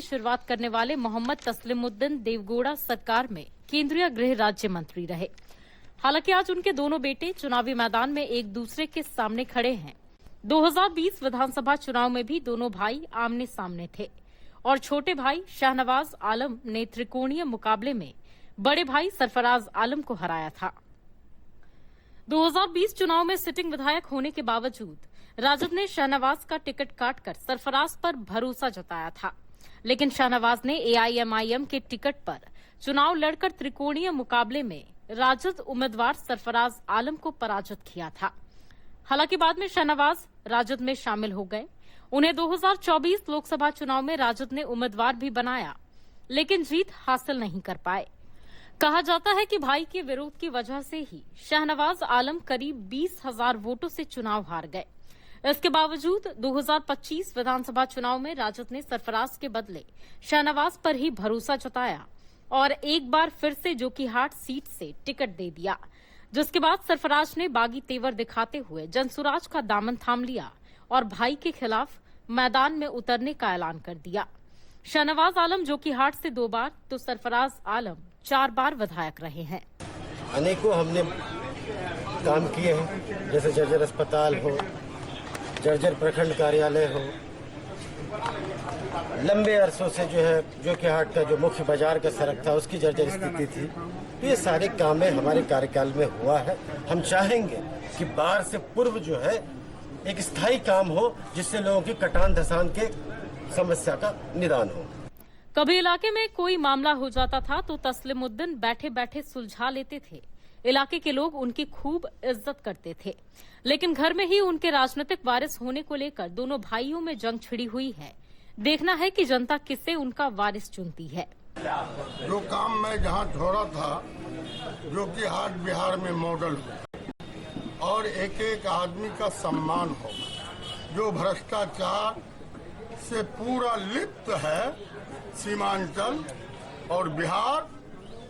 शुरुआत करने वाले मोहम्मद तस्लीमुद्दीन देवगौड़ा सरकार में केंद्रीय गृह राज्य मंत्री रहे। हालांकि आज उनके दोनों बेटे चुनावी मैदान में एक दूसरे के सामने खड़े हैं। 2020 विधानसभा चुनाव में भी दोनों भाई आमने सामने थे और छोटे भाई शाहनवाज आलम ने त्रिकोणीय मुकाबले में बड़े भाई सरफराज आलम को हराया था। 2020 चुनाव में सिटिंग विधायक होने के बावजूद राजद ने शाहनवाज का टिकट काटकर सरफराज पर भरोसा जताया था, लेकिन शाहनवाज ने एआईएमआईएम के टिकट पर चुनाव लड़कर त्रिकोणीय मुकाबले में राजद उम्मीदवार सरफराज आलम को पराजित किया था। हालांकि बाद में शाहनवाज राजद में शामिल हो गए। उन्हें 2024 लोकसभा चुनाव में राजद ने उम्मीदवार भी बनाया, लेकिन जीत हासिल नहीं कर पाए। कहा जाता है कि भाई के विरोध की वजह से ही शाहनवाज आलम करीब 20,000 वोटों से चुनाव हार गए। इसके बावजूद 2025 विधानसभा चुनाव में राजद ने सरफराज के बदले शाहनवाज पर ही भरोसा जताया और एक बार फिर से जोकीहाट सीट से टिकट दे दिया, जिसके बाद सरफराज ने बागी तेवर दिखाते हुए जनसुराज का दामन थाम लिया और भाई के खिलाफ मैदान में उतरने का ऐलान कर दिया। शाहनवाज आलम जोकीहाट से 2 बार तो सरफराज आलम 4 बार विधायक रहे हैं। अनेकों हमने काम किए हैं, जैसे जर्जर अस्पताल हो, जर्जर प्रखंड कार्यालय हो, लंबे अरसों से जो है जोकीहाट का जो मुख्य बाजार का सड़क था उसकी जर्जर स्थिति थी। तो ये सारे काम हमारे कार्यकाल में हुआ है। हम चाहेंगे कि बाढ़ से पूर्व जो है एक स्थायी काम हो, जिससे लोगों की कटान धसान के समस्या का निदान हो। कभी इलाके में कोई मामला हो जाता था तो तस्लीमुद्दीन बैठे बैठे सुलझा लेते थे। इलाके के लोग उनकी खूब इज्जत करते थे, लेकिन घर में ही उनके राजनीतिक वारिस होने को लेकर दोनों भाइयों में जंग छिड़ी हुई है। देखना है कि जनता किसे उनका वारिस चुनती है। जो काम मैं जहां छोड़ा था, जो कि हाट बिहार में मॉडल हो और एक एक आदमी का सम्मान हो, जो भ्रष्टाचार से पूरा लिप्त है सीमांचल और बिहार,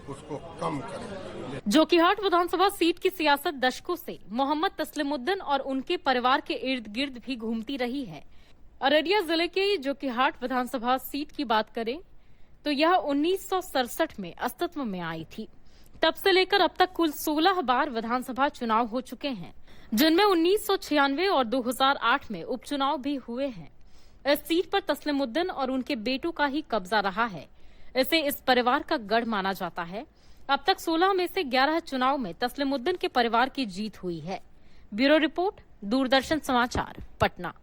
उसको कम करें। जोकीहाट विधानसभा सीट की सियासत दशकों से मोहम्मद तस्लीमुद्दीन और उनके परिवार के इर्द गिर्द भी घूमती रही है। अररिया जिले के जोकीहाट विधानसभा सीट की बात करें तो यह 1967 में अस्तित्व में आई थी। तब से लेकर अब तक कुल 16 बार विधानसभा चुनाव हो चुके हैं, जिनमें 1996 और 2008 में उपचुनाव भी हुए हैं। इस सीट पर तस्लीमुद्दीन और उनके बेटों का ही कब्जा रहा है। इसे इस परिवार का गढ़ माना जाता है। अब तक 16 में से 11 चुनाव में तस्लीमुद्दीन के परिवार की जीत हुई है। ब्यूरो रिपोर्ट, दूरदर्शन समाचार, पटना।